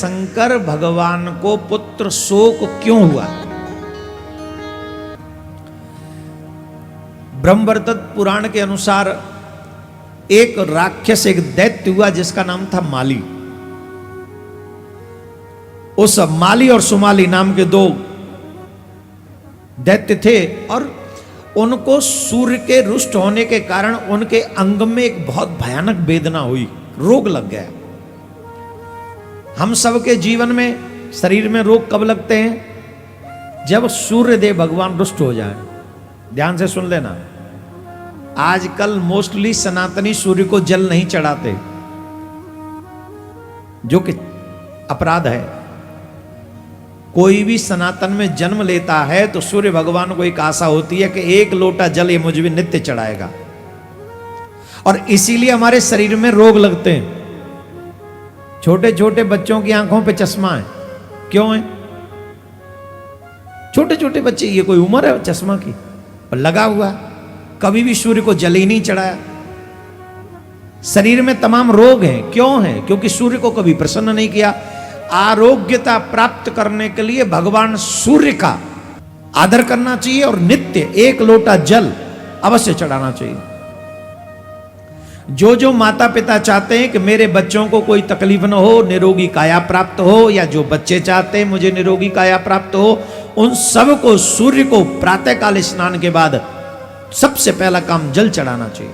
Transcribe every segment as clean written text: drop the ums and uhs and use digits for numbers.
शंकर भगवान को पुत्र शोक क्यों हुआ। ब्रह्मवर्त पुराण के अनुसार एक राक्षस, एक दैत्य हुआ जिसका नाम था माली। उस माली और सुमाली नाम के दो दैत्य थे और उनको सूर्य के रुष्ट होने के कारण उनके अंग में एक बहुत भयानक वेदना हुई, रोग लग गया। हम सबके जीवन में शरीर में रोग कब लगते हैं? जब सूर्य देव भगवान रुष्ट हो जाए। ध्यान से सुन लेना, आजकल मोस्टली सनातनी सूर्य को जल नहीं चढ़ाते, जो कि अपराध है। कोई भी सनातन में जन्म लेता है तो सूर्य भगवान को एक आशा होती है कि एक लोटा जल ये मुझ में नित्य चढ़ाएगा, और इसीलिए हमारे शरीर में रोग लगते हैं। छोटे छोटे बच्चों की आंखों पे चश्मा है, क्यों है? छोटे छोटे बच्चे, ये कोई उम्र है चश्मा की? और लगा हुआ, कभी भी सूर्य को जल ही नहीं चढ़ाया। शरीर में तमाम रोग हैं, क्यों है? क्योंकि सूर्य को कभी प्रसन्न नहीं किया। आरोग्यता प्राप्त करने के लिए भगवान सूर्य का आदर करना चाहिए और नित्य एक लोटा जल अवश्य चढ़ाना चाहिए। जो जो माता पिता चाहते हैं कि मेरे बच्चों को कोई तकलीफ न हो, निरोगी काया प्राप्त हो, या जो बच्चे चाहते हैं मुझे निरोगी काया प्राप्त हो, उन सब को सूर्य को प्रातःकाल स्नान के बाद सबसे पहला काम जल चढ़ाना चाहिए।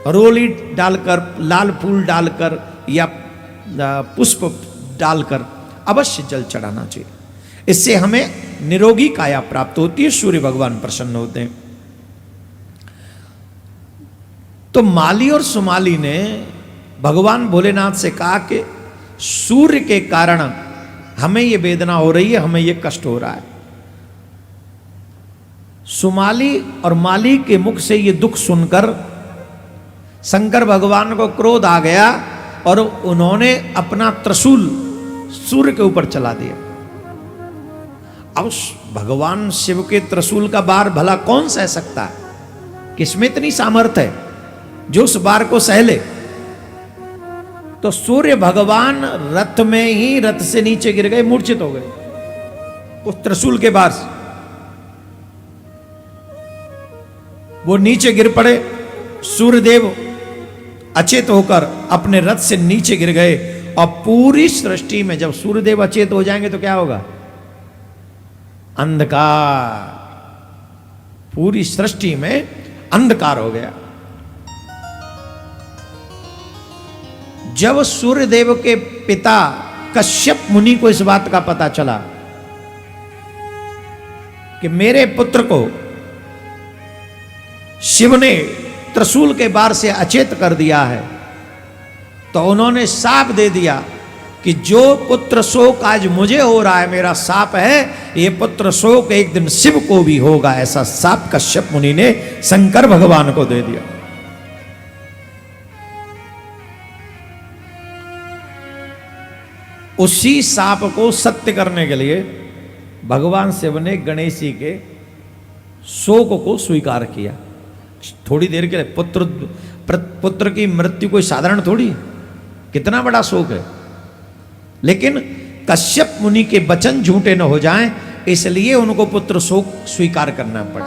रोली डालकर, लाल फूल डालकर या पुष्प डालकर अवश्य जल चढ़ाना चाहिए। इससे हमें निरोगी काया प्राप्त होती है, सूर्य भगवान प्रसन्न होते हैं। तो माली और सुमाली ने भगवान भोलेनाथ से कहा कि सूर्य के कारण हमें ये वेदना हो रही है, हमें ये कष्ट हो रहा है। सुमाली और माली के मुख से ये दुख सुनकर शंकर भगवान को क्रोध आ गया और उन्होंने अपना त्रिशूल सूर्य के ऊपर चला दिया। अब भगवान शिव के त्रिशूल का बार भला कौन सह सकता है? किसमें इतनी सामर्थ्य है जो उस बार को सह ले? तो सूर्य भगवान रथ में ही रथ से नीचे गिर गए, मूर्छित हो गए उस त्रिशूल के बार से। वो नीचे गिर पड़े, सूर्यदेव अचेत होकर अपने रथ से नीचे गिर गए। और पूरी सृष्टि में जब सूर्यदेव अचेत हो जाएंगे तो क्या होगा? अंधकार। पूरी सृष्टि में अंधकार हो गया। जब सूर्यदेव के पिता कश्यप मुनि को इस बात का पता चला कि मेरे पुत्र को शिव ने त्रिशूल के बार से अचेत कर दिया है, तो उन्होंने शाप दे दिया कि जो पुत्र शोक आज मुझे हो रहा है, मेरा शाप है, ये पुत्र शोक एक दिन शिव को भी होगा। ऐसा शाप कश्यप मुनि ने शंकर भगवान को दे दिया। उसी शाप को सत्य करने के लिए भगवान शिव ने गणेश जी के शोक को स्वीकार किया। थोड़ी देर के लिए पुत्र की मृत्यु कोई साधारण थोड़ी, कितना बड़ा शोक है। लेकिन कश्यप मुनि के वचन झूठे न हो जाएं, इसलिए उनको पुत्र शोक स्वीकार करना पड़ा।